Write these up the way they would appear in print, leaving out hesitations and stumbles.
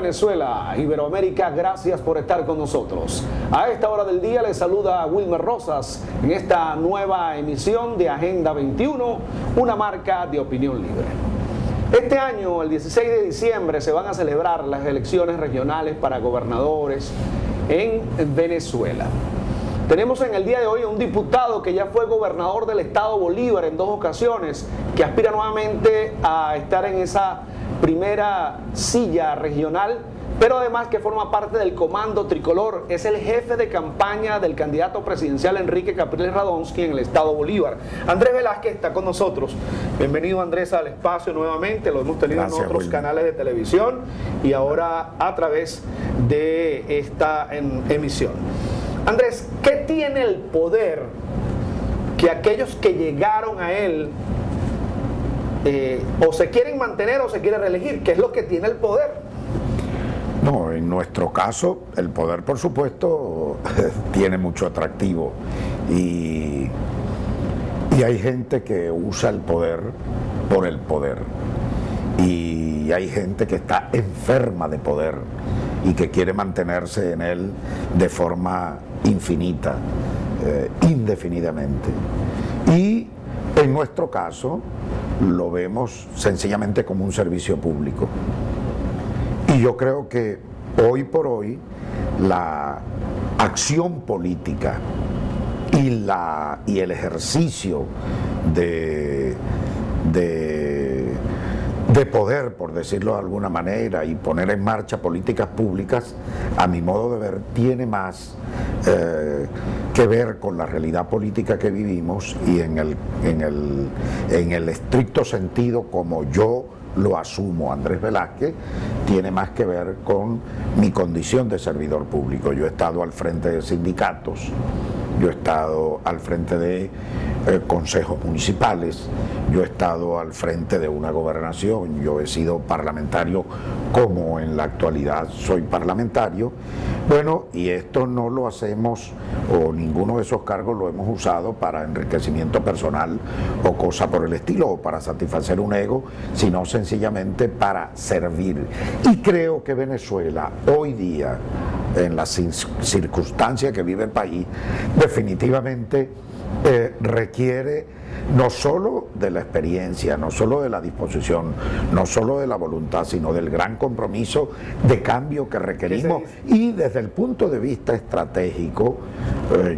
Venezuela, Iberoamérica, gracias por estar con nosotros. A esta hora del día les saluda Wilmer Rosas en esta nueva emisión de Agenda 21, una marca de opinión libre. Este año, el 16 de diciembre, se van a celebrar las elecciones regionales para gobernadores en Venezuela. Tenemos en el día de hoy a un diputado que ya fue gobernador del estado Bolívar en 2 ocasiones, que aspira nuevamente a estar en esa primera silla regional, pero además que forma parte del Comando Tricolor. Es el jefe de campaña del candidato presidencial Enrique Capriles Radonsky en el estado Bolívar. Andrés Velázquez está con nosotros. Bienvenido, Andrés, al espacio nuevamente. Lo hemos tenido en otros canales de televisión y ahora a través de esta emisión. Andrés, ¿qué tiene el poder que aquellos que llegaron a él o se quieren mantener o se quieren reelegir? ¿Qué es lo que tiene el poder? No, en nuestro caso, el poder, por supuesto, tiene mucho atractivo y hay gente que usa el poder por el poder y hay gente que está enferma de poder y que quiere mantenerse en él de forma infinita, indefinidamente. Y en nuestro caso lo vemos sencillamente como un servicio público. Y yo creo que hoy por hoy la acción política y el ejercicio de poder, por decirlo de alguna manera, y poner en marcha políticas públicas, a mi modo de ver, tiene más que ver con la realidad política que vivimos y en el estricto sentido como yo lo asumo, Andrés Velázquez, tiene más que ver con mi condición de servidor público. Yo he estado al frente de sindicatos, yo he estado al frente de consejos municipales, yo he estado al frente de una gobernación, yo he sido parlamentario como en la actualidad soy parlamentario. Bueno, y esto no lo hacemos, o ninguno de esos cargos lo hemos usado para enriquecimiento personal o cosa por el estilo, o para satisfacer un ego, sino sencillamente para servir. Y creo que Venezuela hoy día, en las circunstancias que vive el país, definitivamente requiere no solo de la experiencia, no solo de la disposición, no solo de la voluntad, sino del gran compromiso de cambio que requerimos. Y desde el punto de vista estratégico,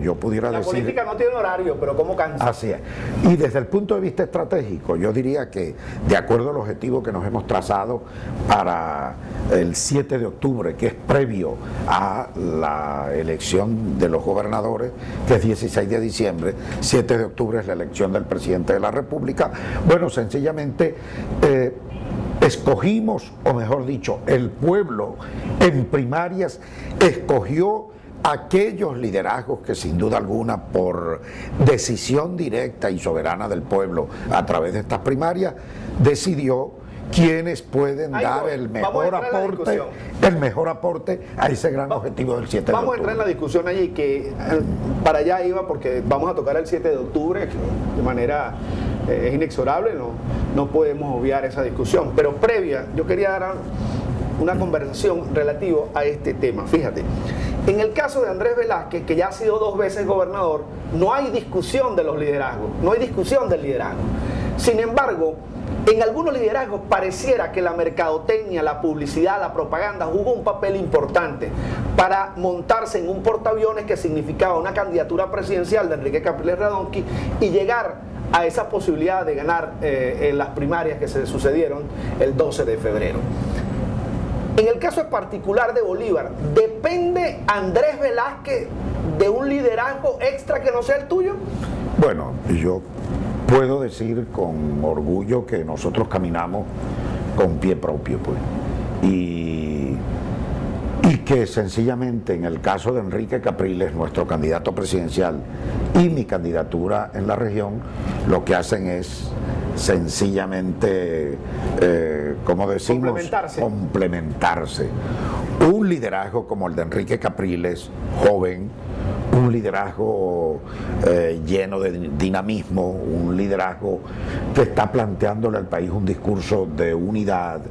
yo pudiera decir... La política no tiene horario, pero ¿cómo cansa? Así es. Y desde el punto de vista estratégico, yo diría que, de acuerdo al objetivo que nos hemos trazado para el 7 de octubre, que es previo a la elección de los gobernadores, que es 16 de diciembre, 7 de octubre es la elección del presidente de la República. Bueno, sencillamente escogimos, o mejor dicho, el pueblo en primarias escogió aquellos liderazgos que sin duda alguna, por decisión directa y soberana del pueblo a través de estas primarias, decidió quienes pueden dar el mejor aporte a ese gran objetivo del 7 de octubre. Vamos a entrar en la discusión allí, que para allá iba, porque vamos a tocar el 7 de octubre de manera es inexorable, no podemos obviar esa discusión. Pero previa, yo quería dar una conversación relativo a este tema. Fíjate, en el caso de Andrés Velázquez, que ya ha sido 2 veces gobernador, no hay discusión de los liderazgos, no hay discusión del liderazgo. Sin embargo, en algunos liderazgos pareciera que la mercadotecnia, la publicidad, la propaganda jugó un papel importante para montarse en un portaaviones que significaba una candidatura presidencial de Enrique Capriles Radonsky y llegar a esa posibilidad de ganar en las primarias que se sucedieron el 12 de febrero. En el caso particular de Bolívar, ¿depende Andrés Velázquez de un liderazgo extra que no sea el tuyo? Bueno, yo puedo decir con orgullo que nosotros caminamos con pie propio, pues. Y que sencillamente en el caso de Enrique Capriles, nuestro candidato presidencial, y mi candidatura en la región, lo que hacen es sencillamente, como decimos, complementarse. Un liderazgo como el de Enrique Capriles, joven, un liderazgo lleno de dinamismo, un liderazgo que está planteándole al país un discurso de unidad,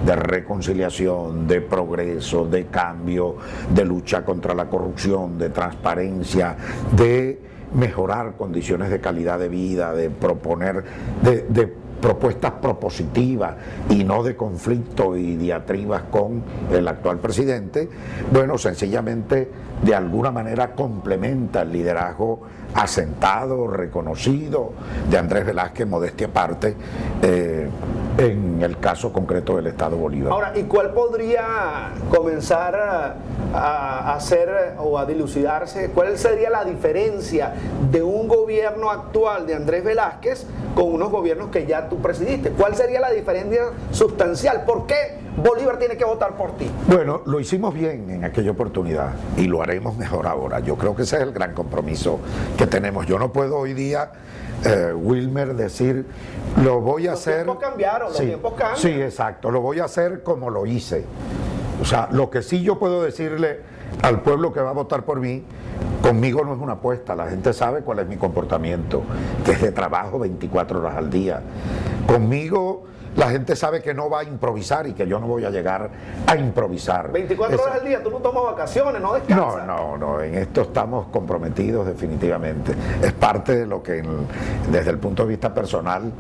de reconciliación, de progreso, de cambio, de lucha contra la corrupción, de transparencia, de mejorar condiciones de calidad de vida, de proponer, de propuestas propositivas y no de conflicto y diatribas con el actual presidente. Bueno, sencillamente de alguna manera complementa el liderazgo asentado, reconocido de Andrés Velázquez, modestia aparte, en el caso concreto del Estado Bolívar. Ahora, ¿y cuál podría comenzar a hacer o a dilucidarse? ¿Cuál sería la diferencia de un gobierno actual de Andrés Velázquez con unos gobiernos que ya tú presidiste? ¿Cuál sería la diferencia sustancial? ¿Por qué Bolívar tiene que votar por ti? Bueno, lo hicimos bien en aquella oportunidad y lo haremos mejor ahora. Yo creo que ese es el gran compromiso que tenemos. Yo no puedo hoy día, Wilmer, decir, lo voy a hacer... Los tiempos cambiaron, los tiempos cambian. Sí, exacto, lo voy a hacer como lo hice. O sea, lo que sí yo puedo decirle al pueblo que va a votar por mí, conmigo no es una apuesta, la gente sabe cuál es mi comportamiento, que es de trabajo 24 horas al día. Conmigo la gente sabe que no va a improvisar y que yo no voy a llegar a improvisar. 24 horas al día, tú no tomas vacaciones, no descansas. No, en esto estamos comprometidos definitivamente. Es parte de lo que desde el punto de vista personal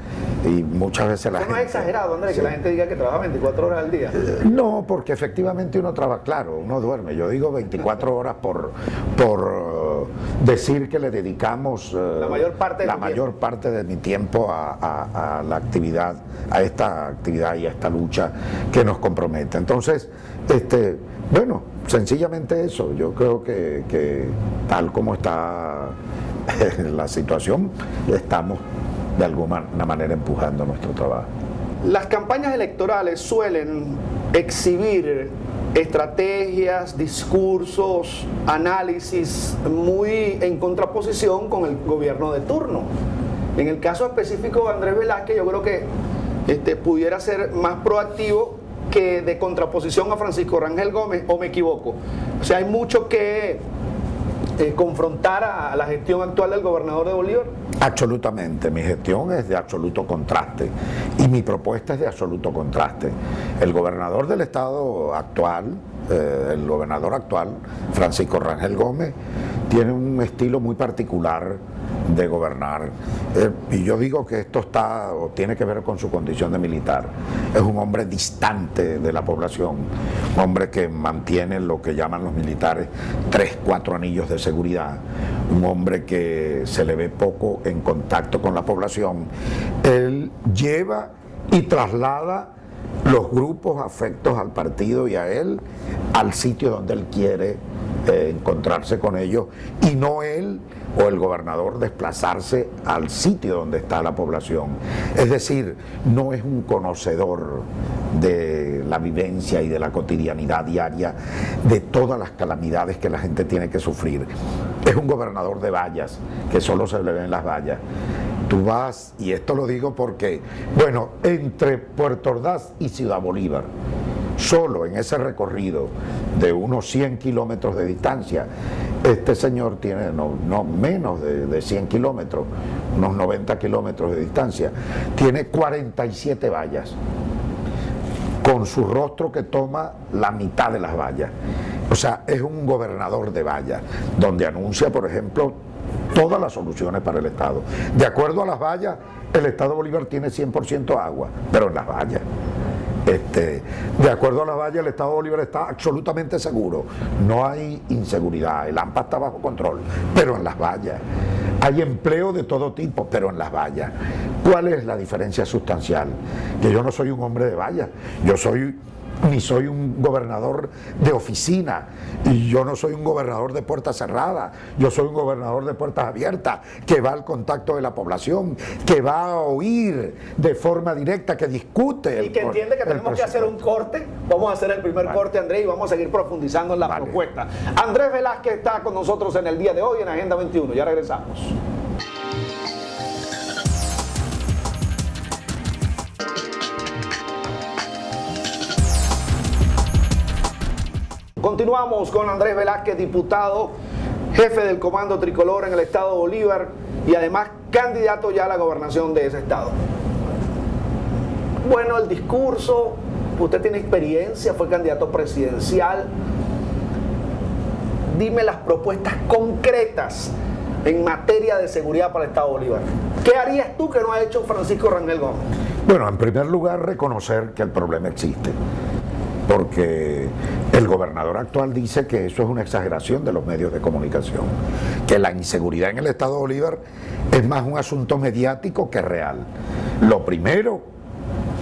y muchas veces la gente... ¿No es exagerado, Andrés, sí, que la gente diga que trabaja 24 horas al día? No, porque efectivamente uno trabaja, claro, uno duerme. Yo digo 24 horas por decir que le dedicamos la mayor parte de mi tiempo a la actividad, a esta actividad y a esta lucha que nos compromete. Entonces, bueno, sencillamente eso. Yo creo que tal como está la situación, estamos de alguna manera empujando nuestro trabajo. Las campañas electorales suelen exhibir estrategias, discursos, análisis muy en contraposición con el gobierno de turno. En el caso específico de Andrés Velázquez, yo creo que pudiera ser más proactivo que de contraposición a Francisco Rangel Gómez, ¿o me equivoco? O sea, hay mucho que confrontar a la gestión actual del gobernador de Bolívar. Absolutamente, mi gestión es de absoluto contraste y mi propuesta es de absoluto contraste. El gobernador del estado actual, Francisco Rangel Gómez, tiene un estilo muy particular de gobernar, y yo digo que esto tiene que ver con su condición de militar. Es un hombre distante de la población, un hombre que mantiene lo que llaman los militares 3, 4 anillos de seguridad, un hombre que se le ve poco en contacto con la población. Él lleva y traslada los grupos afectos al partido y a él al sitio donde él quiere encontrarse con ellos, y no él o el gobernador desplazarse al sitio donde está la población. Es decir, no es un conocedor de la vivencia y de la cotidianidad diaria de todas las calamidades que la gente tiene que sufrir. Es un gobernador de vallas, que solo se le ven las vallas. Tú vas, y esto lo digo porque, bueno, entre Puerto Ordaz y Ciudad Bolívar, solo en ese recorrido de unos 100 kilómetros de distancia, este señor tiene no menos de 100 kilómetros, unos 90 kilómetros de distancia, tiene 47 vallas, con su rostro que toma la mitad de las vallas. O sea, es un gobernador de vallas, donde anuncia, por ejemplo, todas las soluciones para el Estado. De acuerdo a las vallas, el Estado Bolívar tiene 100% agua, pero en las vallas. De acuerdo a la valla, el Estado Bolívar está absolutamente seguro, no hay inseguridad, el AMPA está bajo control, pero en las vallas. Hay empleo de todo tipo, pero en las vallas. ¿Cuál es la diferencia sustancial? Que yo no soy un hombre de vallas, ni soy un gobernador de oficina, y yo no soy un gobernador de puertas cerradas, yo soy un gobernador de puertas abiertas, que va al contacto de la población, que va a oír de forma directa, que discute. Y que entiende que tenemos que hacer un corte. Vamos a hacer el primer corte, Andrés, y vamos a seguir profundizando en la propuesta. Andrés Velázquez está con nosotros en el día de hoy en Agenda 21. Ya regresamos. Continuamos con Andrés Velázquez, diputado jefe del Comando Tricolor en el estado Bolívar y además candidato ya a la gobernación de ese estado. Bueno, el discurso, usted tiene experiencia, fue candidato presidencial. Dime las propuestas concretas en materia de seguridad para el estado Bolívar. ¿Qué harías tú que no ha hecho Francisco Rangel Gómez? Bueno, en primer lugar, reconocer que el problema existe, porque el gobernador actual dice que eso es una exageración de los medios de comunicación, que la inseguridad en el estado Bolívar es más un asunto mediático que real. Lo primero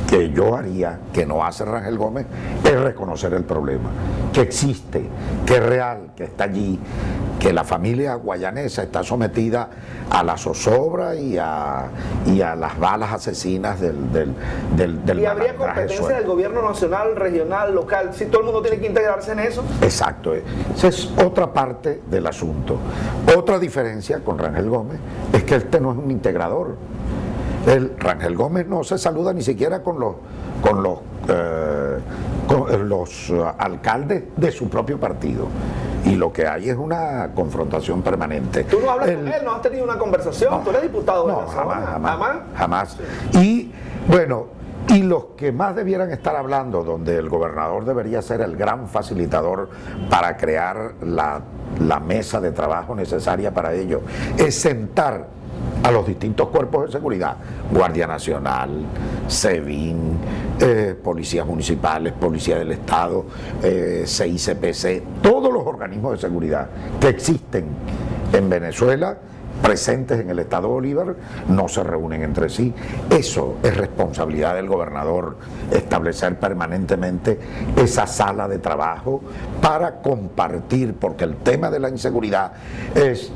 que yo haría, que no hace Rangel Gómez, es reconocer el problema, que existe, que es real, que está allí, que la familia guayanesa está sometida a la zozobra y a las balas asesinas del ¿Y habría competencia del gobierno nacional, regional, local, si todo el mundo tiene que integrarse en eso? Exacto, esa es otra parte del asunto. Otra diferencia con Rangel Gómez es que este no es un integrador. Rangel Gómez no se saluda ni siquiera con los alcaldes de su propio partido, y lo que hay es una confrontación permanente. ¿Tú no hablas con él? ¿No has tenido una conversación? No, ¿tú eres diputado de la zona? Jamás. Sí. Y bueno, y los que más debieran estar hablando, donde el gobernador debería ser el gran facilitador para crear la mesa de trabajo necesaria para ello, es sentar a los distintos cuerpos de seguridad, Guardia Nacional, SEBIN, policías municipales, Policía del Estado, CICPC, todos los organismos de seguridad que existen en Venezuela, presentes en el estado Bolívar, no se reúnen entre sí. Eso es responsabilidad del gobernador, establecer permanentemente esa sala de trabajo para compartir, porque el tema de la inseguridad es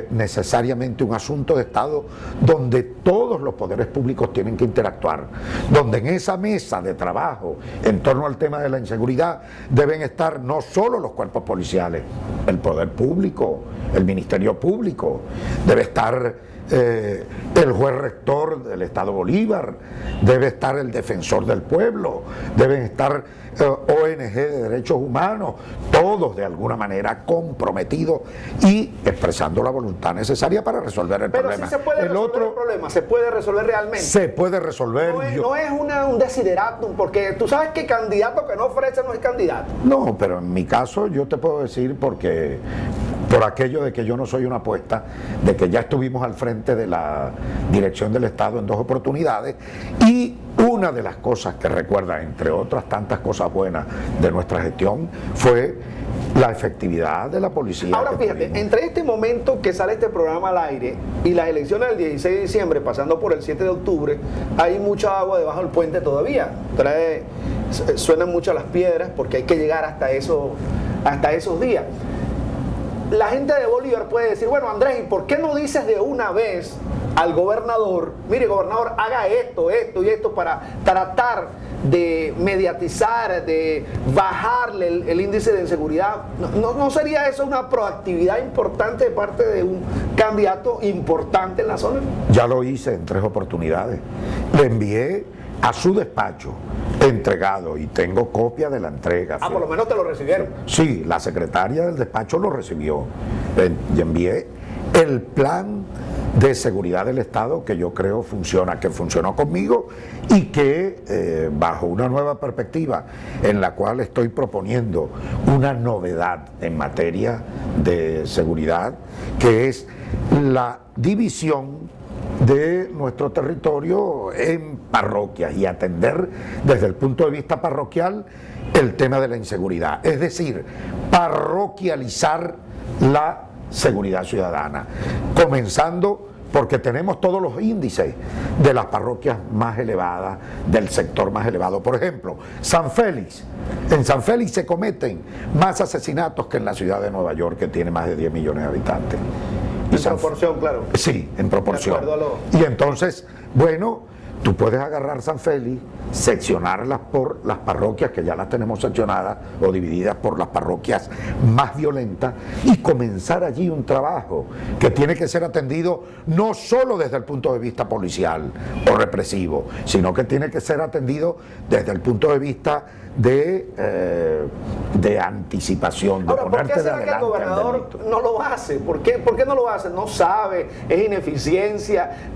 necesariamente un asunto de Estado donde todos los poderes públicos tienen que interactuar, donde en esa mesa de trabajo en torno al tema de la inseguridad deben estar no solo los cuerpos policiales, el poder público, el Ministerio Público, debe estar el juez rector del estado Bolívar, debe estar el defensor del pueblo, deben estar ONG de derechos humanos, todos de alguna manera comprometidos y expresando la voluntad necesaria para resolver el problema. Pero sí se puede resolver el problema, se puede resolver realmente. Se puede resolver. No es un desideratum, porque tú sabes que candidato que no ofrece no es candidato. No, pero en mi caso yo te puedo decir, porque por aquello de que yo no soy una apuesta, de que ya estuvimos al frente de la dirección del Estado en 2 oportunidades, y una de las cosas que recuerda, entre otras tantas cosas buenas de nuestra gestión, fue la efectividad de la policía. Ahora fíjate, entre este momento que sale este programa al aire y las elecciones del 16 de diciembre, pasando por el 7 de octubre, hay mucha agua debajo del puente todavía. Suenan mucho las piedras porque hay que llegar hasta esos días. La gente de Bolívar puede decir, bueno, Andrés, ¿y por qué no dices de una vez al gobernador, mire, gobernador, haga esto y esto para tratar de mediatizar, de bajarle el índice de inseguridad? ¿No sería eso una proactividad importante de parte de un candidato importante en la zona? Ya lo hice en 3 oportunidades. Le envié a su despacho entregado, y tengo copia de la entrega. Por lo menos te lo recibieron. Sí, la secretaria del despacho lo recibió. Y envié el plan de seguridad del Estado que yo creo funciona, que funcionó conmigo y que bajo una nueva perspectiva en la cual estoy proponiendo una novedad en materia de seguridad, que es la división de nuestro territorio en parroquias y atender desde el punto de vista parroquial el tema de la inseguridad, es decir, parroquializar la seguridad ciudadana, comenzando porque tenemos todos los índices de las parroquias más elevadas, del sector más elevado. Por ejemplo, San Félix. En San Félix se cometen más asesinatos que en la ciudad de Nueva York, que tiene más de 10 millones de habitantes. En proporción, claro. Sí, en proporción. Y entonces, bueno, tú puedes agarrar San Félix, seccionarlas por las parroquias que ya las tenemos seccionadas o divididas por las parroquias más violentas, y comenzar allí un trabajo que tiene que ser atendido no solo desde el punto de vista policial o represivo, sino que tiene que ser atendido desde el punto de vista de anticipación, de ahora, ponerte ¿por qué de será que el adelante al gobernador delito. no lo hace? ¿Por qué no lo hace? No sabe, es ineficiencia,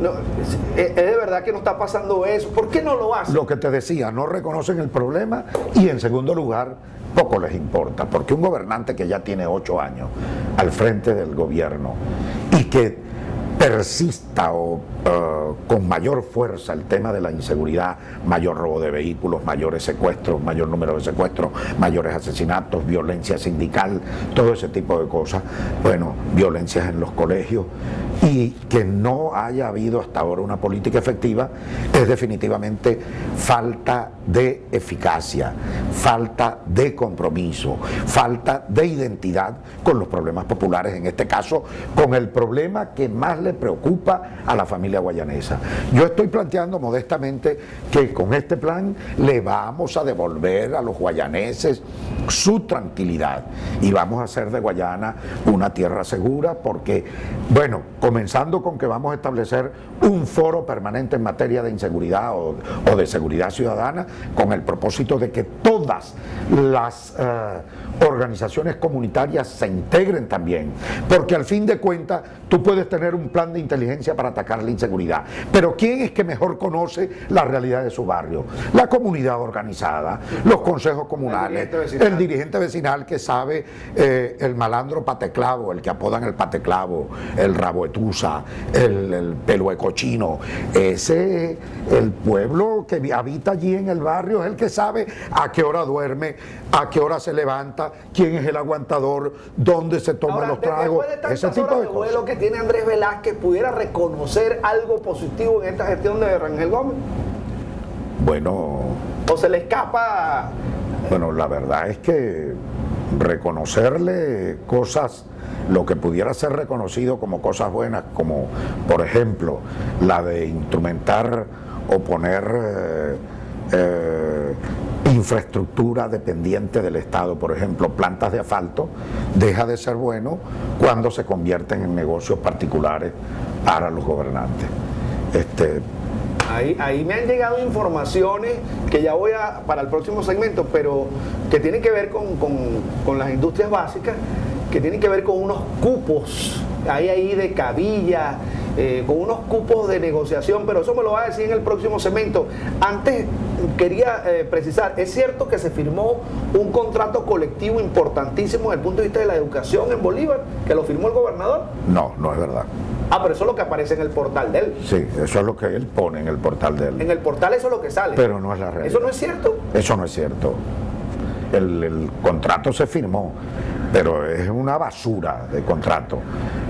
es de verdad que no está pasando eso. ¿Por qué no lo hace? Lo que te decía, no reconocen el problema y en segundo lugar, poco les importa, porque un gobernante que ya tiene 8 años al frente del gobierno y que persista con mayor fuerza el tema de la inseguridad, mayor robo de vehículos, mayores secuestros, mayor número de secuestros, mayores asesinatos, violencia sindical, todo ese tipo de cosas, bueno, violencias en los colegios, y que no haya habido hasta ahora una política efectiva, es definitivamente falta de eficacia, falta de compromiso, falta de identidad con los problemas populares, en este caso con el problema que más le preocupa a la familia guayanesa. Yo estoy planteando modestamente que con este plan le vamos a devolver a los guayaneses su tranquilidad y vamos a hacer de Guayana una tierra segura, porque, bueno, comenzando con que vamos a establecer un foro permanente en materia de inseguridad o de seguridad ciudadana, con el propósito de que todas las organizaciones comunitarias se integren también, porque al fin de cuentas tú puedes tener un plan de inteligencia para atacar la inseguridad, pero ¿quién es que mejor conoce la realidad de su barrio? La comunidad organizada, los consejos comunales, el dirigente vecinal que sabe, el malandro pateclavo, el que apodan el pateclavo, el raboetusa, el pelo de cochino, ese, el pueblo que habita allí en el barrio es el que sabe a qué hora duerme, a qué hora se levanta, quién es el aguantador, dónde se toman los tragos, ese tipo de cosas. Lo que tiene Andrés Velázquez, ¿pudiera reconocer algo positivo en esta gestión de Rangel Gómez? Bueno, ¿o se le escapa? Bueno, la verdad es que reconocerle cosas, lo que pudiera ser reconocido como cosas buenas, como por ejemplo la de instrumentar o poner infraestructura dependiente del Estado, por ejemplo plantas de asfalto, deja de ser bueno cuando se convierten en negocios particulares para los gobernantes. Ahí me han llegado informaciones que ya voy para el próximo segmento, pero que tienen que ver con las industrias básicas, que tienen que ver con unos cupos, hay ahí de cabilla, con unos cupos de negociación, pero eso me lo va a decir en el próximo segmento. Antes quería precisar, ¿es cierto que se firmó un contrato colectivo importantísimo desde el punto de vista de la educación en Bolívar, que lo firmó el gobernador? No, no es verdad. Ah, pero eso es lo que aparece en el portal de él. Sí, eso es lo que él pone en el portal de él. En el portal eso es lo que sale. Pero no es la realidad. ¿Eso no es cierto? Eso no es cierto. El contrato se firmó, pero es una basura de contrato.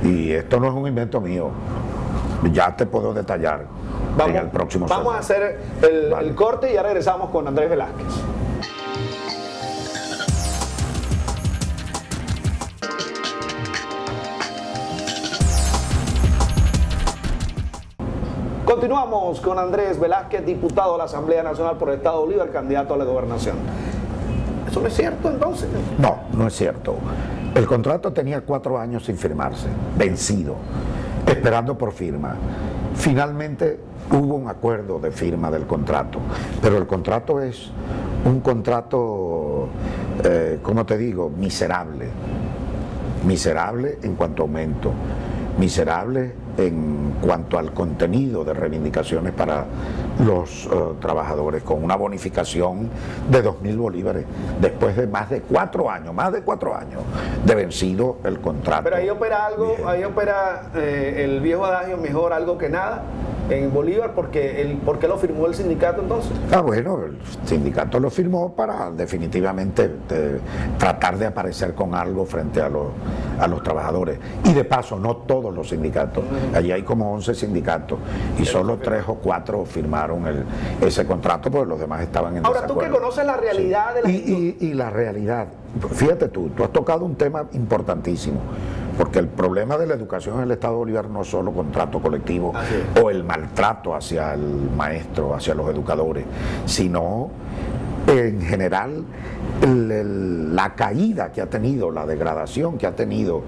Y esto no es un invento mío. Ya te puedo detallar en el próximo segmento. Vamos a hacer el corte y ya regresamos con Andrés Velázquez. Continuamos con Andrés Velázquez, diputado de la Asamblea Nacional por el Estado de Bolívar, candidato a la gobernación. ¿Eso no es cierto entonces? No, no es cierto. El contrato tenía 4 años sin firmarse, vencido, esperando por firma. Finalmente hubo un acuerdo de firma del contrato, pero el contrato es un contrato, ¿cómo te digo? Miserable. Miserable en cuanto a aumento, miserable en cuanto al contenido de reivindicaciones para los trabajadores, con una bonificación de 2.000 bolívares después de más de 4 años de vencido el contrato. Pero ahí opera algo, vigente. Ahí opera el viejo adagio, mejor algo que nada en Bolívar, ¿por qué lo firmó el sindicato entonces? Bueno, el sindicato lo firmó para definitivamente tratar de aparecer con algo frente a los trabajadores. Y de paso, no todos los sindicatos, allí hay como 11 sindicatos y solo 3 o 4 firmaron ese contrato, porque los demás estaban en desacuerdo. Ahora, tú que conoces la realidad de la y la realidad, fíjate tú has tocado un tema importantísimo, porque el problema de la educación en el Estado de Bolívar no es solo contrato colectivo o el maltrato hacia el maestro, hacia los educadores, sino en general la caída que ha tenido, la degradación que ha tenido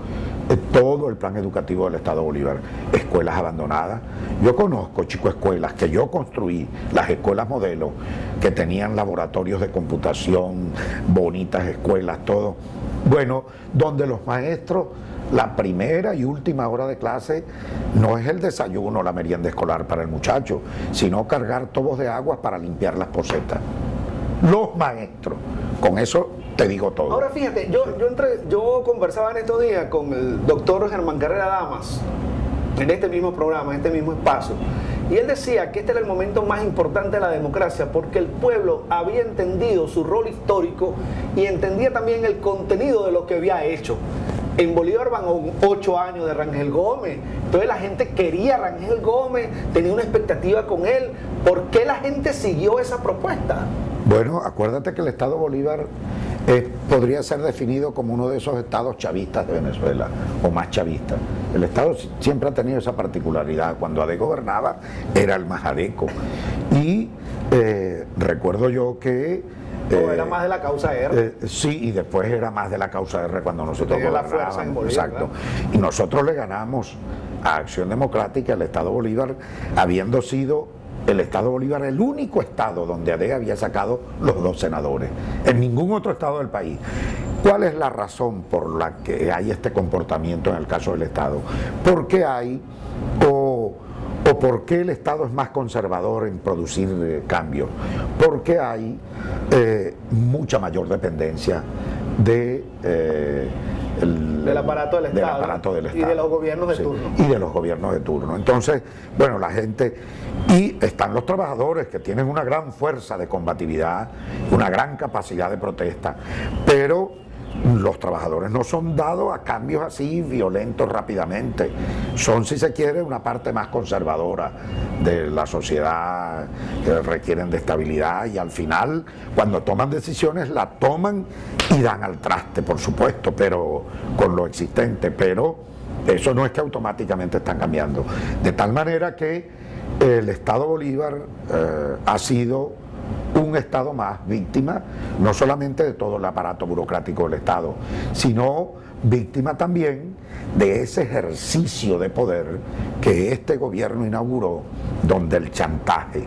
todo el plan educativo del Estado Bolívar, escuelas abandonadas. Yo conozco, chico, escuelas que yo construí, las escuelas modelo, que tenían laboratorios de computación, bonitas escuelas, todo. Bueno, donde los maestros, la primera y última hora de clase no es el desayuno, la merienda escolar para el muchacho, sino cargar tubos de agua para limpiar las posetas. Los maestros, con eso te digo todo. Ahora fíjate, yo conversaba en estos días con el doctor Germán Carrera Damas, en este mismo programa, en este mismo espacio, y él decía que este era el momento más importante de la democracia porque el pueblo había entendido su rol histórico y entendía también el contenido de lo que había hecho. En Bolívar van 8 años de Rangel Gómez, entonces la gente quería a Rangel Gómez, tenía una expectativa con él. ¿Por qué la gente siguió esa propuesta? Bueno, acuérdate que el Estado Bolívar podría ser definido como uno de esos estados chavistas de Venezuela, o más chavistas. El Estado siempre ha tenido esa particularidad. Cuando ADE gobernaba, era el más adeco. Y recuerdo yo que... era más de la causa R. Sí, y después era más de la causa R cuando nosotros gobernábamos. Exacto. Y nosotros le ganamos a Acción Democrática al Estado Bolívar, habiendo sido el Estado Bolívar el único estado donde ADE había sacado los 2 senadores. En ningún otro estado del país. ¿Cuál es la razón por la que hay este comportamiento en el caso del Estado? ¿Por qué hay o por qué el Estado es más conservador en producir cambios? Porque hay mucha mayor dependencia del aparato del Estado y de los gobiernos de turno. Y de los gobiernos de turno. Entonces, bueno, la gente... Y están los trabajadores que tienen una gran fuerza de combatividad, una gran capacidad de protesta, pero los trabajadores no son dados a cambios así violentos rápidamente. Son, si se quiere, una parte más conservadora de la sociedad, que requieren de estabilidad, y al final, cuando toman decisiones, la toman y dan al traste, por supuesto, pero con lo existente, pero eso no es que automáticamente están cambiando. De tal manera que el Estado Bolívar ha sido un Estado más víctima, no solamente de todo el aparato burocrático del Estado, sino víctima también de ese ejercicio de poder que este gobierno inauguró, donde el chantaje,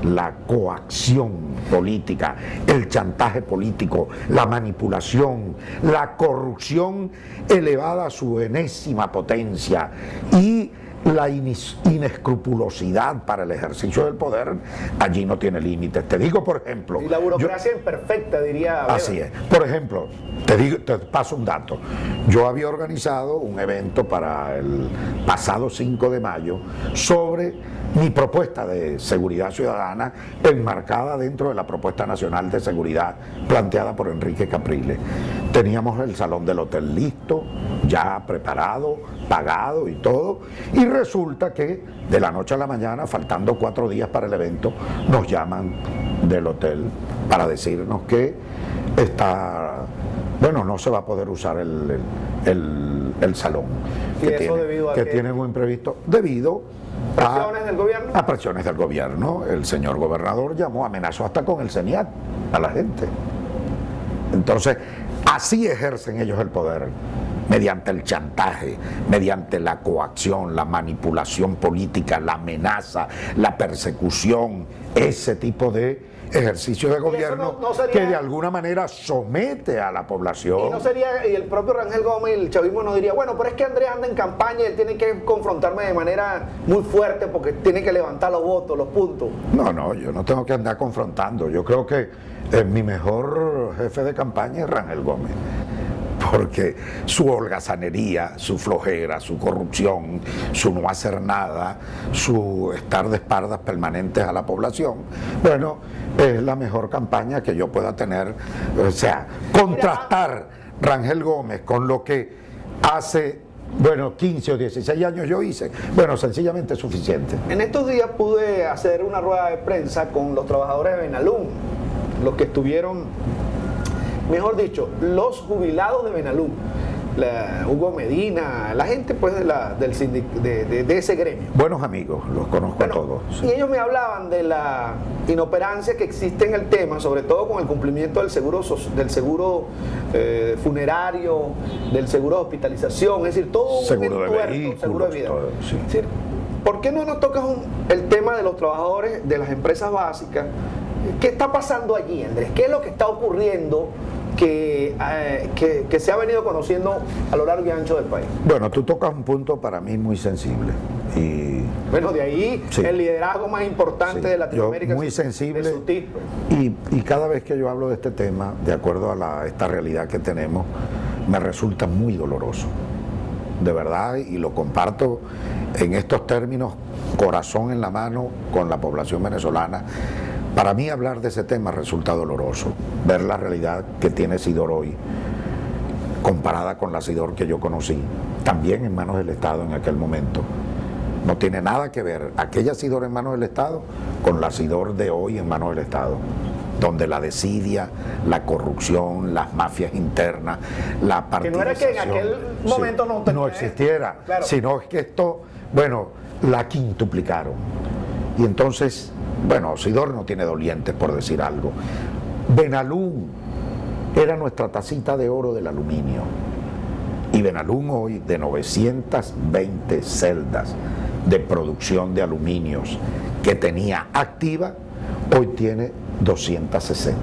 la coacción política, el chantaje político, la manipulación, la corrupción elevada a su enésima potencia y la inescrupulosidad para el ejercicio del poder, allí no tiene límites. Te digo, por ejemplo... Y la burocracia imperfecta, diría... Así es. Por ejemplo, te paso un dato. Yo había organizado un evento para el pasado 5 de mayo sobre mi propuesta de seguridad ciudadana enmarcada dentro de la propuesta nacional de seguridad planteada por Enrique Capriles. Teníamos el salón del hotel listo, ya preparado, pagado y todo, y resulta que de la noche a la mañana, faltando 4 días para el evento, nos llaman del hotel para decirnos que no se va a poder usar el salón, que tienen un imprevisto debido ¿Presiones del gobierno? A presiones del gobierno. El señor gobernador amenazó hasta con el CENIAT a la gente. Entonces, así ejercen ellos el poder, mediante el chantaje, mediante la coacción, la manipulación política, la amenaza, la persecución, ese tipo de ejercicio de gobierno que de alguna manera somete a la población. Y el propio Rangel Gómez y el chavismo nos diría, bueno, pero es que Andrés anda en campaña y él tiene que confrontarme de manera muy fuerte porque tiene que levantar los votos, los puntos. No, yo no tengo que andar confrontando. Yo creo que mi mejor jefe de campaña es Rangel Gómez, porque su holgazanería, su flojera, su corrupción, su no hacer nada, su estar de espaldas permanentes a la población, bueno, es la mejor campaña que yo pueda tener. O sea, contrastar Rangel Gómez con lo que hace 15 o 16 años yo hice, sencillamente es suficiente. En estos días pude hacer una rueda de prensa con los trabajadores de Benalum, los que estuvieron... Mejor dicho, los jubilados de Benalum. Hugo Medina, la gente pues de ese gremio. Buenos amigos, los conozco a todos. Sí. Y ellos me hablaban de la inoperancia que existe en el tema, sobre todo con el cumplimiento del seguro funerario, del seguro de hospitalización, es decir, todo seguro un de vehículos, seguro de vida. Todo, sí. Es decir, ¿por qué no nos tocas el tema de los trabajadores de las empresas básicas? ¿Qué está pasando allí, Andrés? ¿Qué es lo que está ocurriendo que se ha venido conociendo a lo largo y ancho del país? Bueno, tú tocas un punto para mí muy sensible. Y bueno, de ahí sí, el liderazgo más importante de Latinoamérica. Muy sensible. De su tipo. Y cada vez que yo hablo de este tema, de acuerdo a esta realidad que tenemos, me resulta muy doloroso. De verdad, y lo comparto en estos términos, corazón en la mano con la población venezolana. Para mí hablar de ese tema resulta doloroso, ver la realidad que tiene Sidor hoy, comparada con la Sidor que yo conocí, también en manos del Estado en aquel momento. No tiene nada que ver aquella Sidor en manos del Estado con la Sidor de hoy en manos del Estado, donde la desidia, la corrupción, las mafias internas, la partidización... Que no era que en aquel momento sí, no existiera, claro, sino que esto, bueno, la quintuplicaron. Y entonces, bueno, Sidor no tiene dolientes, por decir algo. Benalún era nuestra tacita de oro del aluminio. Y Benalún hoy, de 920 celdas de producción de aluminios que tenía activa, hoy tiene 260.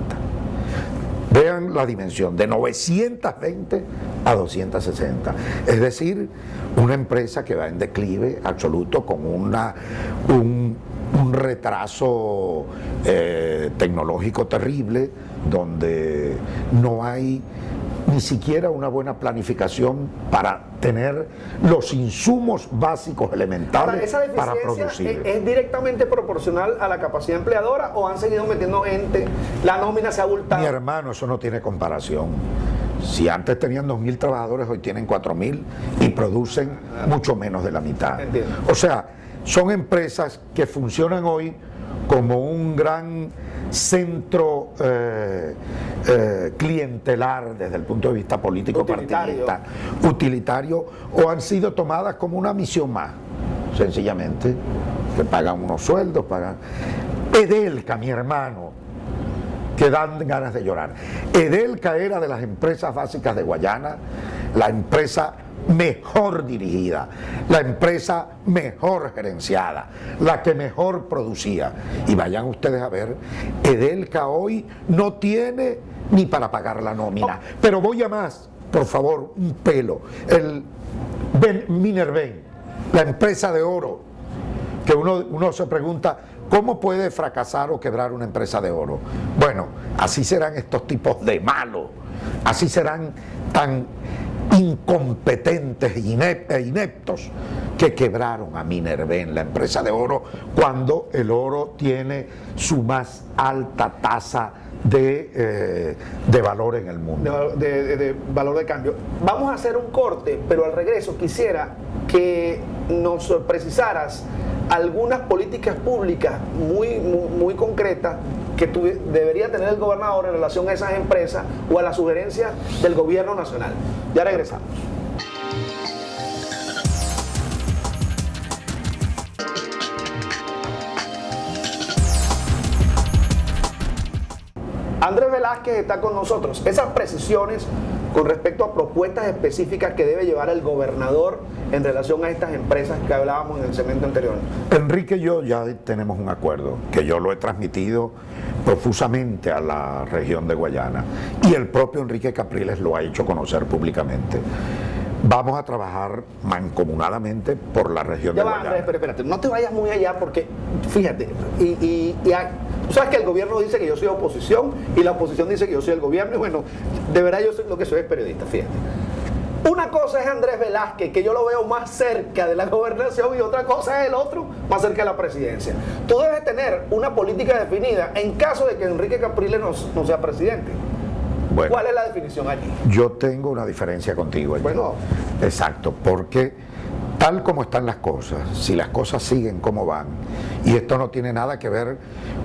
Vean la dimensión, de 920 a 260. Es decir, una empresa que va en declive absoluto, con un retraso tecnológico terrible, donde no hay ni siquiera una buena planificación para tener los insumos básicos elementales. Ahora, para producir. ¿Es directamente proporcional a la capacidad empleadora o han seguido metiendo gente? La nómina se ha abultado. Mi hermano, eso no tiene comparación. Si antes tenían 2.000 trabajadores, hoy tienen 4.000 y producen mucho menos de la mitad. Entiendo. O sea, son empresas que funcionan hoy como un gran centro clientelar desde el punto de vista político, partidista, utilitario, o han sido tomadas como una misión más, sencillamente, que pagan unos sueldos, pagan... Edelca, mi hermano, que dan ganas de llorar. Edelca era de las empresas básicas de Guayana, la empresa mejor dirigida, la empresa mejor gerenciada, la que mejor producía. Y vayan ustedes a ver, Edelca hoy no tiene ni para pagar la nómina. Pero voy a más, por favor, un pelo. El Minerven, la empresa de oro, que uno se pregunta, ¿cómo puede fracasar o quebrar una empresa de oro? Bueno, así serán estos tipos de malos, así serán tan incompetentes e ineptos que quebraron a Minerven, la empresa de oro, cuando el oro tiene su más alta tasa de valor en el mundo. De valor de cambio. Vamos a hacer un corte, pero al regreso quisiera que nos precisaras algunas políticas públicas muy concretas que debería tener el gobernador en relación a esas empresas o a las sugerencias del gobierno nacional. Ya regresamos. Andrés Velázquez está con nosotros. Esas precisiones con respecto a propuestas específicas que debe llevar el gobernador en relación a estas empresas que hablábamos en el segmento anterior. Enrique y yo ya tenemos un acuerdo, que yo lo he transmitido profusamente a la región de Guayana, y el propio Enrique Capriles lo ha hecho conocer públicamente. Vamos a trabajar mancomunadamente por la región de Guayana. Andrés, pero espérate, no te vayas muy allá porque, fíjate, tú sabes que el gobierno dice que yo soy oposición y la oposición dice que yo soy el gobierno, y bueno, de verdad yo lo que soy es periodista, fíjate. Una cosa es Andrés Velázquez, que yo lo veo más cerca de la gobernación, y otra cosa es el otro más cerca de la presidencia. Tú debes tener una política definida en caso de que Enrique Capriles no sea presidente. Bueno, ¿cuál es la definición allí? Yo tengo una diferencia contigo allí. Bueno, exacto, porque tal como están las cosas, si las cosas siguen como van, y esto no tiene nada que ver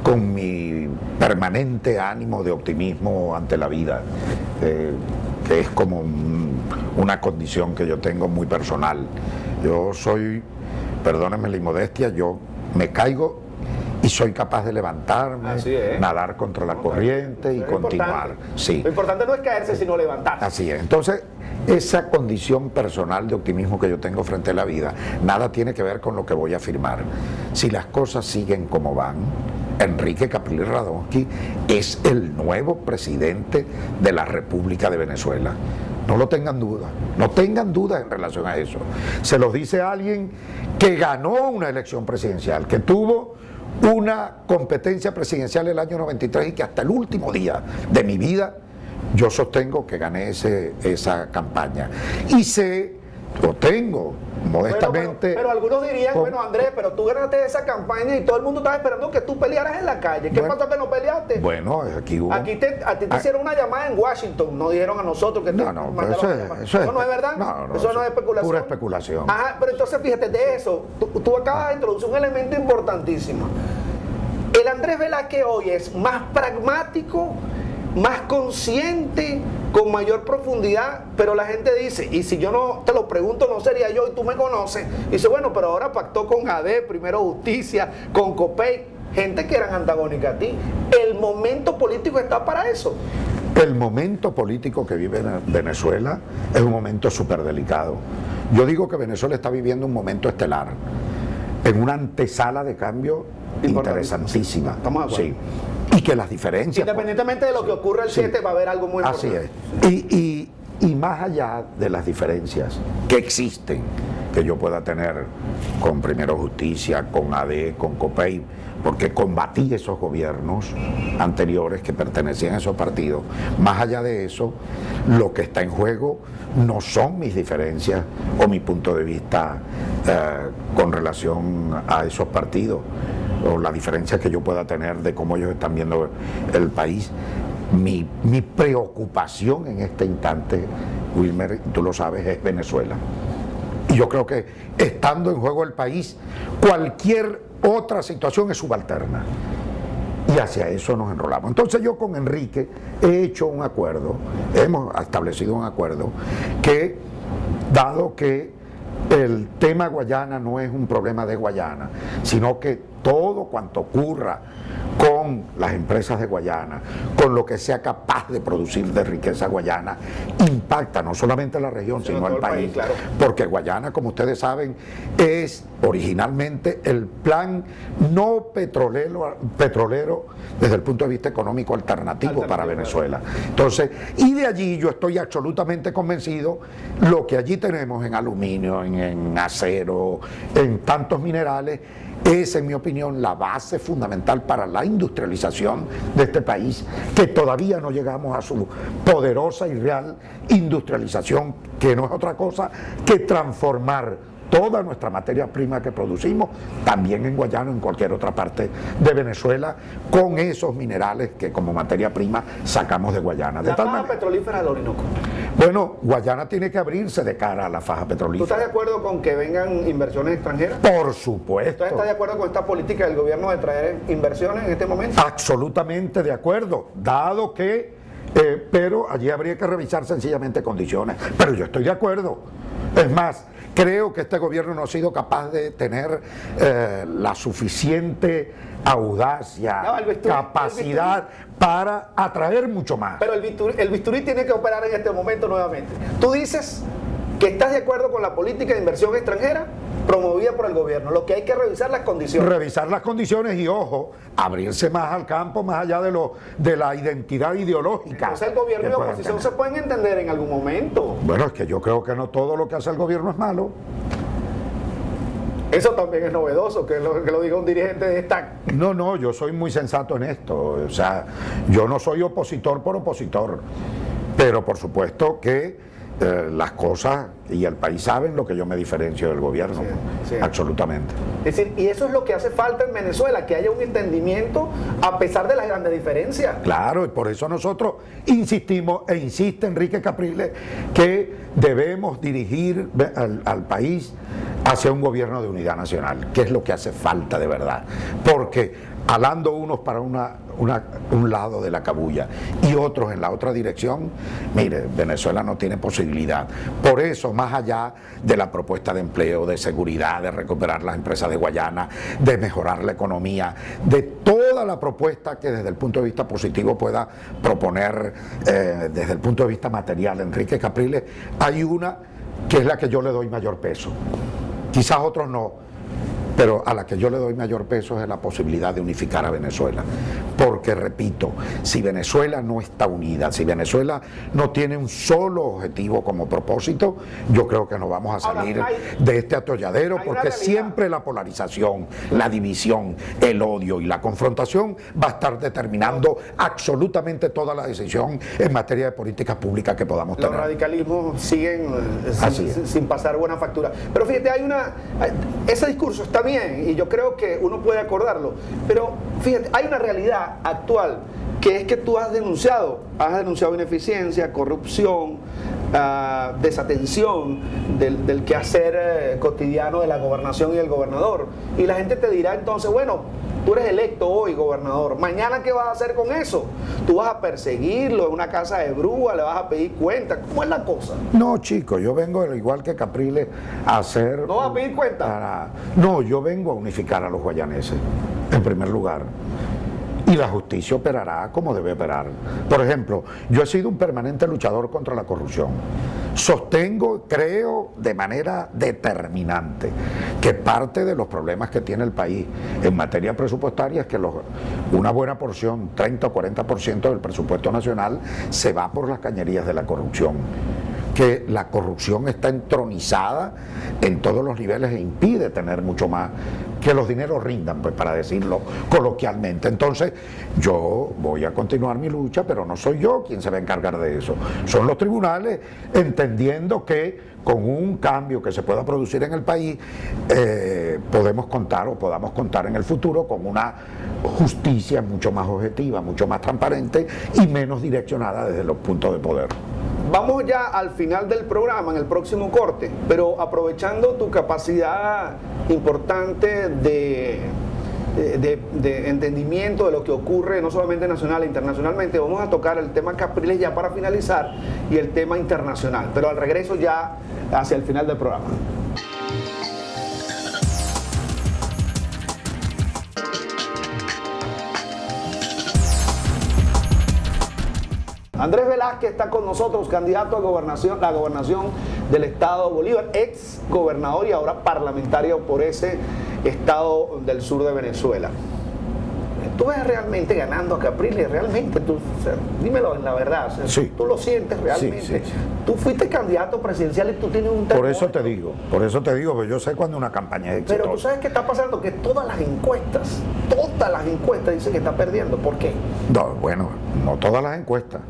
con mi permanente ánimo de optimismo ante la vida, que que es como una condición que yo tengo muy personal. Yo soy, perdónenme la inmodestia, yo me caigo y soy capaz de levantarme, nadar contra la corriente y continuar. Sí. Lo importante no es caerse, sino levantarse. Así es. Entonces, esa condición personal de optimismo que yo tengo frente a la vida, nada tiene que ver con lo que voy a afirmar. Si las cosas siguen como van, Enrique Capriles Radonsky es el nuevo presidente de la República de Venezuela. No lo tengan duda, no tengan dudas en relación a eso. Se los dice alguien que ganó una elección presidencial, que tuvo una competencia presidencial el año 93 y que hasta el último día de mi vida yo sostengo que gané esa campaña. Y lo tengo modestamente. Pero algunos dirían, bueno, Andrés, pero tú ganaste esa campaña y todo el mundo estaba esperando que tú pelearas en la calle. ¿Qué pasó que no peleaste? Bueno, aquí hubo... a ti te hicieron una llamada en Washington, no dijeron a nosotros que no, eso no es verdad. Eso no es especulación. Pura especulación. Ajá, pero entonces fíjate, de eso, tú acabas de introducir un elemento importantísimo. El Andrés Velázquez hoy es más pragmático, más consciente, con mayor profundidad, pero la gente dice, y si yo no te lo pregunto no sería yo y tú me conoces, y dice, bueno, pero ahora pactó con AD, Primero Justicia, con COPEI, gente que eran antagónicas a ti. El momento político está para eso. El momento político que vive Venezuela es un momento súper delicado. Yo digo que Venezuela está viviendo un momento estelar, en una antesala de cambio interesantísima. Estamos de acuerdo. Sí. Y que las diferencias... Independientemente de lo que ocurra el 7, va a haber algo muy importante. Así es. Y más allá de las diferencias que existen, que yo pueda tener con Primero Justicia, con AD, con COPEI, porque combatí esos gobiernos anteriores que pertenecían a esos partidos, más allá de eso, lo que está en juego no son mis diferencias o mi punto de vista con relación a esos partidos, o la diferencia que yo pueda tener de cómo ellos están viendo el país. Mi preocupación en este instante, Wilmer, tú lo sabes, es Venezuela. Y yo creo que estando en juego el país, cualquier otra situación es subalterna. Y hacia eso nos enrolamos. Entonces yo con Enrique he hecho un acuerdo, hemos establecido un acuerdo que, dado que el tema Guayana no es un problema de Guayana, sino que todo cuanto ocurra con las empresas de Guayana, con lo que sea capaz de producir de riqueza Guayana, impacta no solamente a la región, sino al país. Claro. Porque Guayana, como ustedes saben, es originalmente el plan no petrolero desde el punto de vista económico alternativo para Venezuela. Entonces, y de allí yo estoy absolutamente convencido, lo que allí tenemos en aluminio, en acero, en tantos minerales, es, en mi opinión, la base fundamental para la industrialización de este país, que todavía no llegamos a su poderosa y real industrialización, que no es otra cosa que transformar toda nuestra materia prima que producimos, también en Guayana o en cualquier otra parte de Venezuela, con esos minerales que como materia prima sacamos de Guayana. La faja petrolífera del Orinoco. Bueno, Guayana tiene que abrirse de cara a la faja petrolífera. ¿Tú estás de acuerdo con que vengan inversiones extranjeras? Por supuesto. ¿Tú estás de acuerdo con esta política del gobierno de traer inversiones en este momento? Absolutamente de acuerdo, dado que, pero allí habría que revisar sencillamente condiciones. Pero yo estoy de acuerdo. Es más, creo que este gobierno no ha sido capaz de tener la suficiente audacia, capacidad para atraer mucho más. Pero el bisturí tiene que operar en este momento nuevamente. Tú dices que estás de acuerdo con la política de inversión extranjera promovida por el gobierno. Lo que hay que revisar las condiciones. Revisar las condiciones y, ojo, abrirse más al campo, más allá de la identidad ideológica. Entonces el gobierno y la oposición se pueden entender en algún momento. Bueno, es que yo creo que no todo lo que hace el gobierno es malo. Eso también es novedoso, que lo diga un dirigente de esta... No, yo soy muy sensato en esto. O sea, yo no soy opositor por opositor. Pero por supuesto que las cosas y el país saben lo que yo me diferencio del gobierno. Sí. Absolutamente. Es decir, y eso es lo que hace falta en Venezuela, que haya un entendimiento a pesar de las grandes diferencias. Claro, y por eso nosotros insistimos, e insiste Enrique Capriles, que debemos dirigir al país hacia un gobierno de unidad nacional, que es lo que hace falta de verdad. Porque alando unos para un lado de la cabulla y otros en la otra dirección, mire, Venezuela no tiene posibilidad. Por eso, más allá de la propuesta de empleo, de seguridad, de recuperar las empresas de Guayana, de mejorar la economía, de toda la propuesta que desde el punto de vista positivo pueda proponer desde el punto de vista material Enrique Capriles, hay una que es la que yo le doy mayor peso. Quizás otros no, pero a la que yo le doy mayor peso es la posibilidad de unificar a Venezuela. Porque, repito, si Venezuela no está unida, si Venezuela no tiene un solo objetivo como propósito, yo creo que no vamos a salir de este atolladero, porque siempre la polarización, la división, el odio y la confrontación va a estar determinando absolutamente toda la decisión en materia de políticas públicas que podamos tener. Los radicalismos siguen sin pasar buena factura. Pero fíjate, ese discurso está bien y yo creo que uno puede acordarlo, pero fíjate, hay una realidad actual que es que tú has denunciado ineficiencia, corrupción, desatención del quehacer cotidiano de la gobernación y del gobernador, y la gente te dirá entonces, bueno, tú eres electo hoy gobernador, mañana ¿qué vas a hacer con eso? ¿Tú vas a perseguirlo en una casa de brujas, le vas a pedir cuenta? ¿Cómo es la cosa? No, chico, yo vengo igual que Capriles a hacer... ¿No vas a pedir cuenta? No, yo vengo a unificar a los guayaneses, en primer lugar. Y la justicia operará como debe operar. Por ejemplo, yo he sido un permanente luchador contra la corrupción. Sostengo, creo de manera determinante, que parte de los problemas que tiene el país en materia presupuestaria es que una buena porción, 30 o 40% del presupuesto nacional, se va por las cañerías de la corrupción. Que la corrupción está entronizada en todos los niveles e impide tener mucho más, que los dineros rindan, pues, para decirlo coloquialmente. Entonces, yo voy a continuar mi lucha, pero no soy yo quien se va a encargar de eso. Son los tribunales, entendiendo que con un cambio que se pueda producir en el país, podamos contar en el futuro con una justicia mucho más objetiva, mucho más transparente y menos direccionada desde los puntos de poder. Vamos ya al final del programa, en el próximo corte, pero aprovechando tu capacidad importante de entendimiento de lo que ocurre no solamente nacional e internacionalmente, vamos a tocar el tema Capriles ya para finalizar y el tema internacional, pero al regreso ya hacia el final del programa. Andrés Velázquez está con nosotros, candidato a la gobernación del estado Bolívar, ex gobernador y ahora parlamentario por ese estado del sur de Venezuela. ¿Tú ves realmente ganando a Capriles? ¿Realmente? Dímelo en la verdad. Sí. ¿Tú lo sientes realmente? Sí. Tú fuiste candidato presidencial y tú tienes un termómetro. Por eso te digo, que yo sé cuando una campaña es exitosa. Pero tú sabes qué está pasando, que todas las encuestas dicen que está perdiendo. ¿Por qué? No, bueno, no todas las encuestas.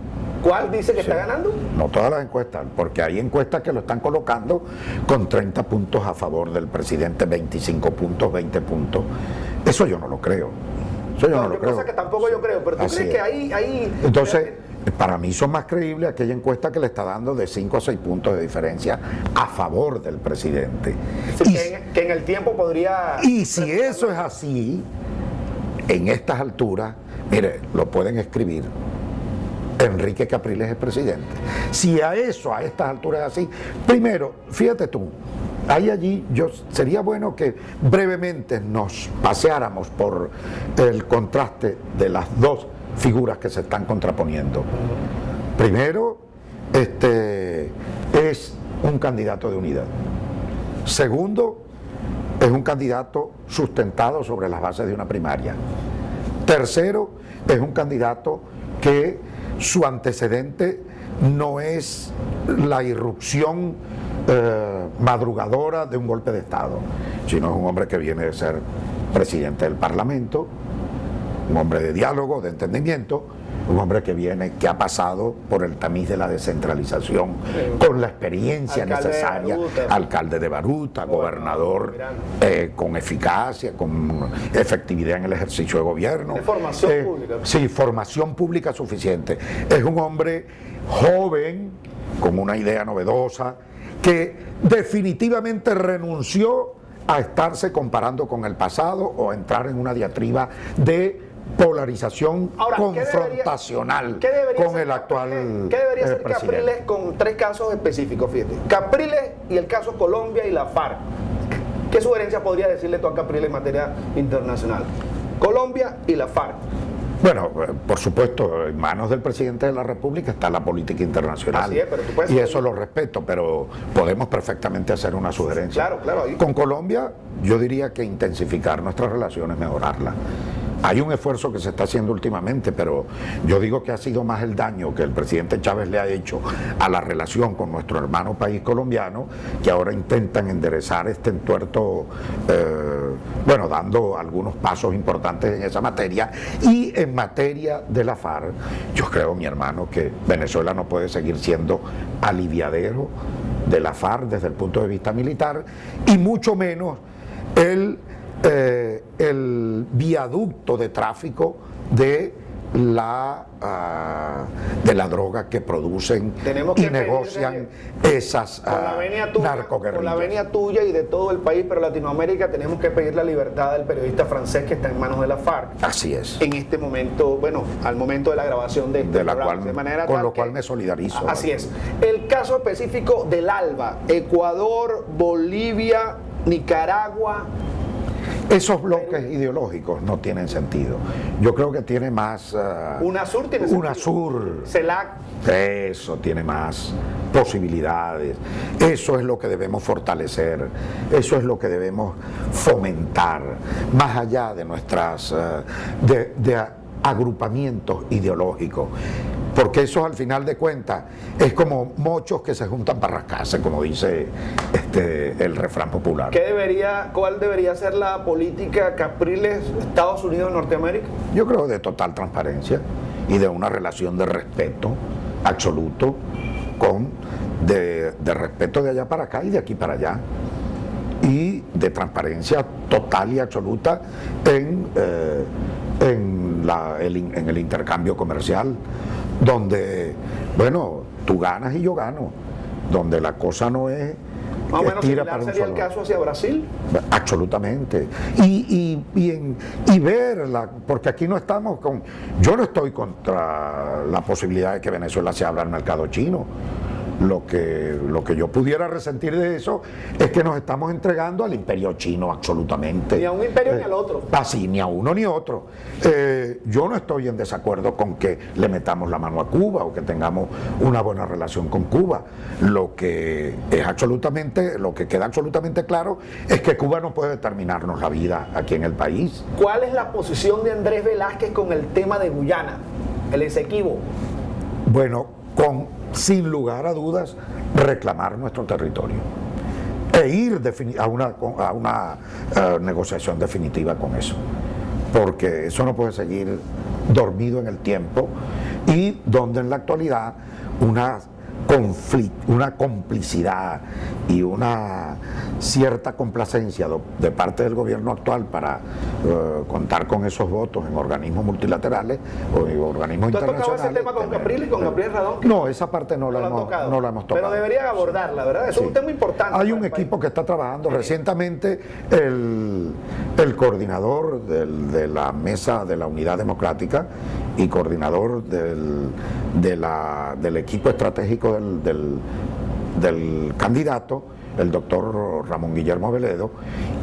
¿Cuál dice que está ganando? No todas las encuestas, porque hay encuestas que lo están colocando con 30 puntos a favor del presidente, 25 puntos, 20 puntos. Eso yo no lo creo. Eso yo no lo creo. Cosa que tampoco yo creo, pero ¿tú crees que ahí... Entonces, para mí son más creíbles aquella encuesta que le está dando de 5 a 6 puntos de diferencia a favor del presidente. Sí, que en el tiempo podría... Y si eso es así, en estas alturas, mire, lo pueden escribir. Enrique Capriles es presidente. Si a estas alturas es así, primero, fíjate tú, sería bueno que brevemente nos paseáramos por el contraste de las dos figuras que se están contraponiendo. Primero, es un candidato de unidad. Segundo, es un candidato sustentado sobre las bases de una primaria. Tercero, es un candidato que su antecedente no es la irrupción madrugadora de un golpe de Estado, sino es un hombre que viene de ser presidente del Parlamento, un hombre de diálogo, de entendimiento, un hombre que ha pasado por el tamiz de la descentralización, con la experiencia necesaria, alcalde de Baruta, gobernador con eficacia, con efectividad en el ejercicio de gobierno. De formación pública. Sí, formación pública suficiente. Es un hombre joven, con una idea novedosa, que definitivamente renunció a estarse comparando con el pasado o a entrar en una diatriba de polarización confrontacional con el actual ¿Qué debería ser presidente? Capriles con 3 casos específicos? Fíjate, Capriles y el caso Colombia y la FARC. ¿Qué sugerencia podría decirle tú a Capriles en materia internacional? Colombia y la FARC. Bueno, por supuesto, en manos del presidente de la República está la política internacional. Así es, pero tú puedes... Y eso lo respeto, pero podemos perfectamente hacer una sugerencia. Claro, claro. Ahí. Con Colombia, yo diría que intensificar nuestras relaciones, mejorarlas. Hay un esfuerzo que se está haciendo últimamente, pero yo digo que ha sido más el daño que el presidente Chávez le ha hecho a la relación con nuestro hermano país colombiano, que ahora intentan enderezar este entuerto, bueno, dando algunos pasos importantes en esa materia. Y en materia de la FARC, yo creo, mi hermano, que Venezuela no puede seguir siendo aliviadero de la FARC desde el punto de vista militar, y mucho menos el viaducto de tráfico de la droga que producen y negocian esas narcoguerrillas. Con la venia tuya y de todo el país, pero Latinoamérica, tenemos que pedir la libertad del periodista francés que está en manos de la FARC. Así es. En este momento, bueno, al momento de la grabación de este programa, de manera con lo cual me solidarizo. Así es. El caso específico del ALBA, Ecuador, Bolivia, Nicaragua. Esos bloques ideológicos no tienen sentido. Yo creo que tiene más... UNASUR tiene sentido. UNASUR. CELAC. Eso tiene más posibilidades. Eso es lo que debemos fortalecer. Eso es lo que debemos fomentar. Más allá de nuestras... de agrupamientos ideológicos. Porque eso, al final de cuentas, es como mochos que se juntan para rascarse, como dice el refrán popular. ¿Cuál debería ser la política Capriles, Estados Unidos, Norteamérica? Yo creo de total transparencia y de una relación de respeto absoluto, de respeto de allá para acá y de aquí para allá, y de transparencia total y absoluta en el intercambio comercial, donde, bueno, tú ganas y yo gano, donde la cosa no es más o menos similar sería el caso hacia Brasil. Absolutamente. Y verla, porque aquí no estamos con... Yo no estoy contra la posibilidad de que Venezuela se abra al mercado chino. Lo que yo pudiera resentir de eso es que nos estamos entregando al imperio chino absolutamente. Ni a un imperio ni al otro. Así, ni a uno ni otro. Yo no estoy en desacuerdo con que le metamos la mano a Cuba o que tengamos una buena relación con Cuba. Lo que queda absolutamente claro es que Cuba no puede determinarnos la vida aquí en el país. ¿Cuál es la posición de Andrés Velázquez con el tema de Guyana, el Esequibo? Bueno, sin lugar a dudas, reclamar nuestro territorio e ir a una negociación definitiva con eso, porque eso no puede seguir dormido en el tiempo, y donde en la actualidad una complicidad y una cierta complacencia de parte del gobierno actual para contar con esos votos en organismos multilaterales o en organismos internacionales. ¿Tú has tocado ese tema con Capriles y con Gabriel Radón? No, esa parte no la hemos tocado. Pero deberían abordarla, ¿verdad? Es un tema importante. Hay un equipo que está trabajando. Recientemente el coordinador de la mesa de la Unidad Democrática y coordinador del equipo estratégico del candidato, el doctor Ramón Guillermo Veledo,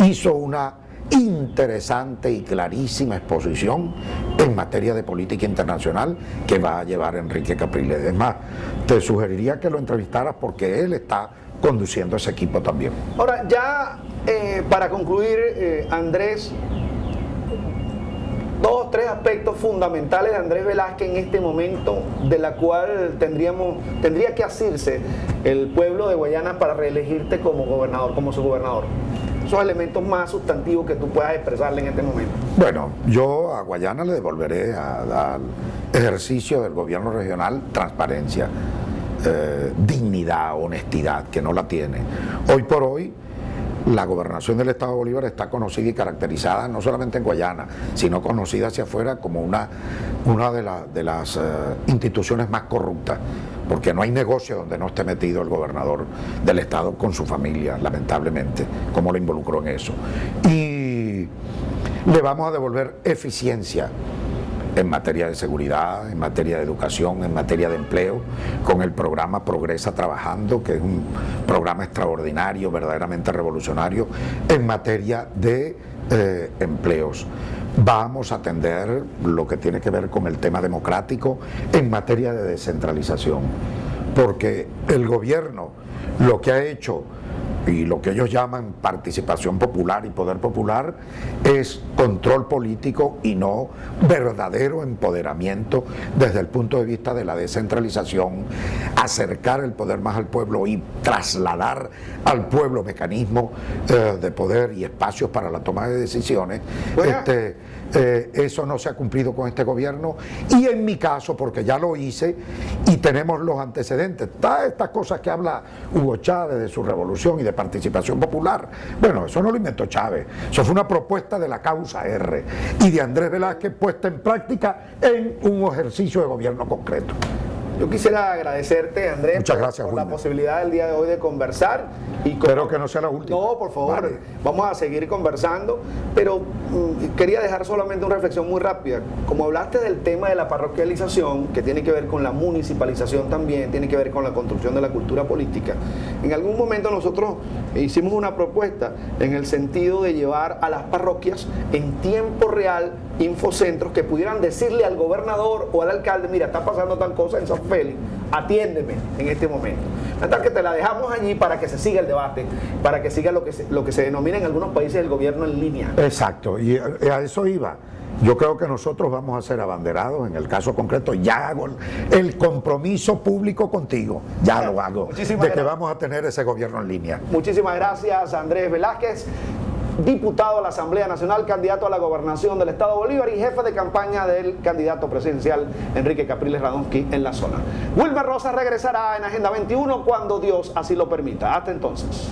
hizo una interesante y clarísima exposición en materia de política internacional que va a llevar Enrique Capriles. Es más, te sugeriría que lo entrevistaras porque él está conduciendo ese equipo también. Ahora, ya para concluir, Andrés, 2 o 3 aspectos fundamentales de Andrés Velázquez en este momento, de la cual tendría que asirse el pueblo de Guayana para reelegirte como gobernador, como su gobernador. Esos elementos más sustantivos que tú puedas expresarle en este momento. Bueno, yo a Guayana le devolveré al ejercicio del gobierno regional transparencia, dignidad, honestidad, que no la tiene. Hoy por hoy, la gobernación del Estado Bolívar está conocida y caracterizada no solamente en Guayana, sino conocida hacia afuera como una de las instituciones más corruptas, porque no hay negocio donde no esté metido el gobernador del Estado con su familia, lamentablemente, como lo involucró en eso. Y le vamos a devolver eficiencia en materia de seguridad, en materia de educación, en materia de empleo, con el programa Progresa Trabajando, que es un programa extraordinario, verdaderamente revolucionario, en materia de empleos. Vamos a atender lo que tiene que ver con el tema democrático en materia de descentralización, porque el gobierno lo que ha hecho y lo que ellos llaman participación popular y poder popular es control político y no verdadero empoderamiento desde el punto de vista de la descentralización, acercar el poder más al pueblo y trasladar al pueblo mecanismos de poder y espacios para la toma de decisiones. Eso no se ha cumplido con este gobierno, y en mi caso, porque ya lo hice y tenemos los antecedentes, todas estas cosas que habla Hugo Chávez de su revolución y de participación popular, bueno, eso no lo inventó Chávez, eso fue una propuesta de la causa R y de Andrés Velázquez puesta en práctica en un ejercicio de gobierno concreto. Yo quisiera agradecerte, Andrés, muchas gracias, por la posibilidad del día de hoy de conversar. Espero que no sea la última. No, por favor, vale. Vamos a seguir conversando, pero quería dejar solamente una reflexión muy rápida. Como hablaste del tema de la parroquialización, que tiene que ver con la municipalización también, tiene que ver con la construcción de la cultura política, en algún momento nosotros hicimos una propuesta en el sentido de llevar a las parroquias en tiempo real infocentros que pudieran decirle al gobernador o al alcalde: mira, está pasando tal cosa en San Félix, atiéndeme en este momento. Hasta que te la dejamos allí para que se siga el debate, para que siga lo que se denomina en algunos países el gobierno en línea. Exacto, y a eso iba. Yo creo que nosotros vamos a ser abanderados, en el caso concreto, ya hago el compromiso público contigo, ya lo hago, de que vamos a tener ese gobierno en línea. Muchísimas gracias, Andrés Velázquez, diputado a la Asamblea Nacional, candidato a la gobernación del Estado Bolívar y jefe de campaña del candidato presidencial Enrique Capriles Radonsky en la zona. Wilmer Rosas regresará en Agenda 21 cuando Dios así lo permita. Hasta entonces.